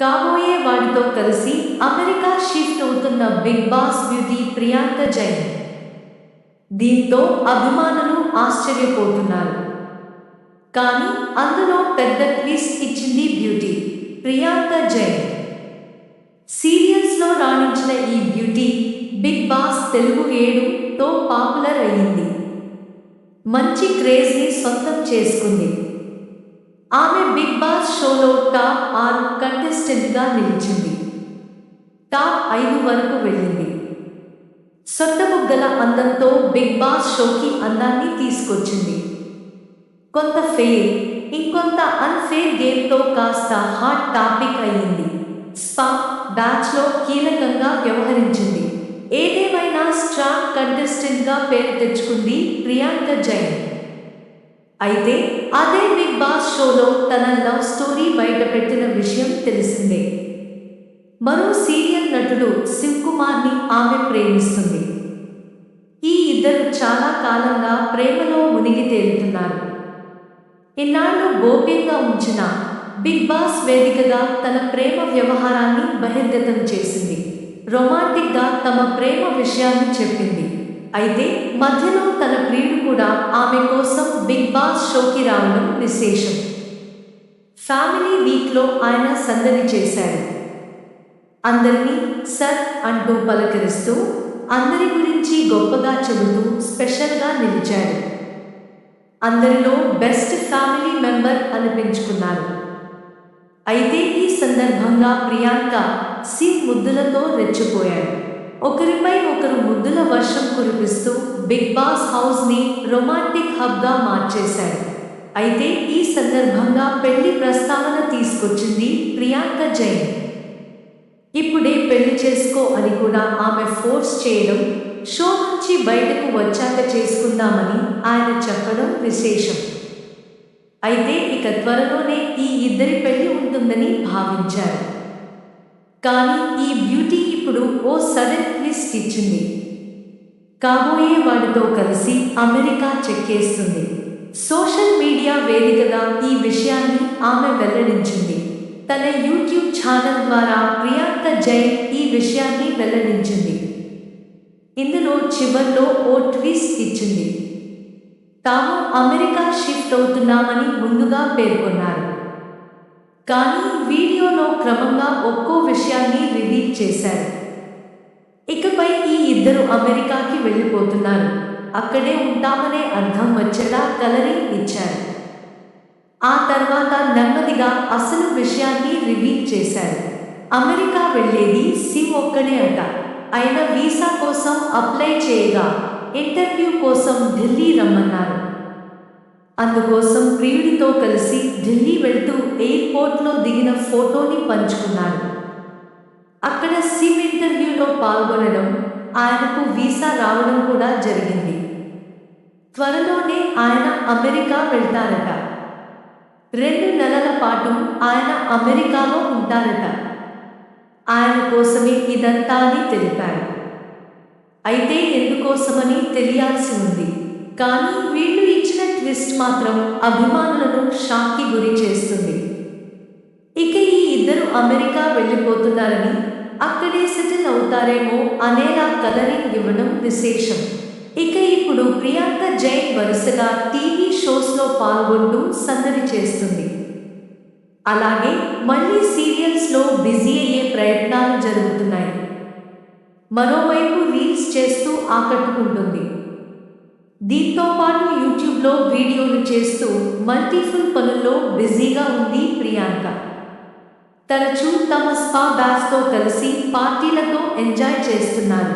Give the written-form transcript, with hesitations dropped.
కాబోయే వాడితో కలిసి అమెరికా షిఫ్ట్ అవుతున్న Bigg Boss beauty Priyanka Jain. దీంతో అభిమానులు ఆశ్చర్యపోతున్నారు. కానీ అందులో పెద్ద ట్విస్ట్ ఇచ్చింది బ్యూటీ ప్రియాంక జైన్. సీరియల్స్లో రాణించిన ఈ బ్యూటీ బిగ్ బాస్ తెలుగు 7తో పాపులర్ అయ్యింది. మంచి క్రేజ్ని సొంతం చేసుకుంది. ఆమె బిగ్ బాస్ షోలో టాప్ 6 కంటెస్టెంట్గా నిలిచింది. టాప్ 5 వరకు వెళ్ళింది. సొట్టబుగ్గల అందంతో బిగ్ బాస్ షోకి అందాన్ని తీసుకొచ్చింది. కొంత ఫెయిర్, ఇంకొంత అన్ఫెయిర్ గేమ్తో కాస్త హాట్ టాపిక్ అయ్యింది. స్పా బ్యాచ్లో కీలకంగా వ్యవహరించింది. ఏదేమైనా స్ట్రాంగ్ కంటెస్టెంట్గా పేరు తెచ్చుకుంది ప్రియాంక జైన్. అయితే అదే బిగ్ బాస్ షోలో తన లవ్ స్టోరీ బయటపెట్టిన విషయం తెలిసిందే. మరో సీరియల్ నటుడు శివకుమార్ని ఆమె ప్రేమిస్తుంది. ఈ ఇద్దరు చాలా కాలంగా ప్రేమలో మునిగి తేలుతున్నారు. ఇన్నాళ్ళు గోప్యంగా ఉంచిన బిగ్ బాస్ వేదికగా తన ప్రేమ వ్యవహారాన్ని బహిర్గతం చేసింది. రొమాంటిక్గా తమ ప్రేమ విషయాన్ని చెప్పింది. అయితే మధ్యలో తన ప్రియుడు కూడా ఆమె కోసం బిగ్ బాస్ షోకి రావడం విశేషం. ఫ్యామిలీ వీక్లో ఆయన సందడి చేశాడు. అందరినీ సర్ అంటూ పలకరిస్తూ, అందరి గురించి గొప్పగా చెబుతూ స్పెషల్గా నిలిచాడు. అందరిలో బెస్ట్ ఫ్యామిలీ మెంబర్ అనిపించుకున్నారు. అయితే ఈ సందర్భంగా ప్రియాంక సిమ్ ముద్దులతో రెచ్చిపోయాడు. ఒకరిపై ఒకరు ముద్దుల వర్షం కురిపిస్తూ బిగ్ బాస్ హౌస్ని రొమాంటిక్ హబ్గా మార్చేశాడు. అయితే ఈ సందర్భంగా పెళ్లి ప్రస్తావన తీసుకొచ్చింది ప్రియాంక జైన్. ఇప్పుడే పెళ్లి చేసుకో అని కూడా ఆమె ఫోర్స్ చేయడం, షో నుంచి బయటకు వచ్చాక చేసుకుందామని ఆయన చెప్పడం విశేషం. అయితే ఇక త్వరలోనే ఈ ఇద్దరి పెళ్లి ఉంటుందని భావించారు. కానీ ఈ బ్యూటీ ఇప్పుడు ఓ సడన్ ట్విస్ట్ ఇచ్చింది. కాబోయే వాడితో కలిసి అమెరికా చెక్కేస్తుంది. సోషల్ మీడియా వేదికగా ఈ విషయాన్ని ఆమె వెల్లడించింది. తన యూట్యూబ్ ఛానల్ ద్వారా ప్రియాంక జైన్ ఈ విషయాన్ని వెల్లడించింది. ఇందులో చివర్లో ఓ ట్విస్ట్ ఇచ్చింది. తాము అమెరికా షిఫ్ట్ అవుతున్నామని ముందుగా పేర్కొన్నారు. కానీ వీడియోలో క్రమంగా ఒక్కో విషయాన్ని రివీల్ చేశారు. ఇకపై ఈ ఇద్దరు అమెరికాకి వెళ్ళిపోతున్నారు, అక్కడే ఉంటామనే అర్థం వచ్చేలా కలరింగ్ ఇచ్చారు. ఆ తర్వాత నెమ్మదిగా అసలు విషయాన్ని రివీల్ చేశారు. అమెరికా వెళ్ళేది సిమ్ ఒక్కడే అట. ఆయన వీసా కోసం అప్లై చేయగా ఇంటర్వ్యూ కోసం ఢిల్లీ రమ్మన్నారు. అందుకోసం ప్రియుడితో కలిసి ఢిల్లీ వెళ్తూ ఎయిర్పోర్ట్లో దిగిన ఫోటోని పంచుకున్నారు. అక్కడ సిమ్ ఇంటర్వ్యూలో పాల్గొనడం, ఆయనకు వీసా రావడం కూడా జరిగింది. త్వరలోనే ఆయన అమెరికా వెళ్తారట. 2 నెలల పాటు ఆయన అమెరికాలో ఉంటారట. ఆయన కోసమే ఇదంతా అని తెలిపారు. అయితే ఎందుకోసమని తెలియాల్సి ఉంది. కానీ వీళ్ళు ఇచ్చిన ట్విస్ట్ మాత్రం అభిమానులను షాక్కి గురి చేస్తుంది. ఇక ఈ ఇద్దరు అమెరికా వెళ్ళిపోతున్నారని, అక్కడే సెటిల్ అవుతారేమో అనేలా కలరింగ్ ఇవ్వడం విశేషం. ఇక ఇప్పుడు ప్రియాంక జైన్ వరుసగా టీవీ షోస్లో పాల్గొంటూ సందడి చేస్తుంది. అలాగే మళ్ళీ సీరియల్స్లో బిజీ అయ్యే ప్రయత్నాలు జరుగుతున్నాయి. మరోవైపు రీల్స్ చేస్తూ ఆకట్టుకుంటుంది. దీంతో పాటు యూట్యూబ్లో వీడియోలు చేస్తూ మల్టీఫుల్ పనుల్లో బిజీగా ఉంది ప్రియాంక. తరచూ తమ స్పా బ్యాచ్తో కలిసి పార్టీలతో ఎంజాయ్ చేస్తున్నారు.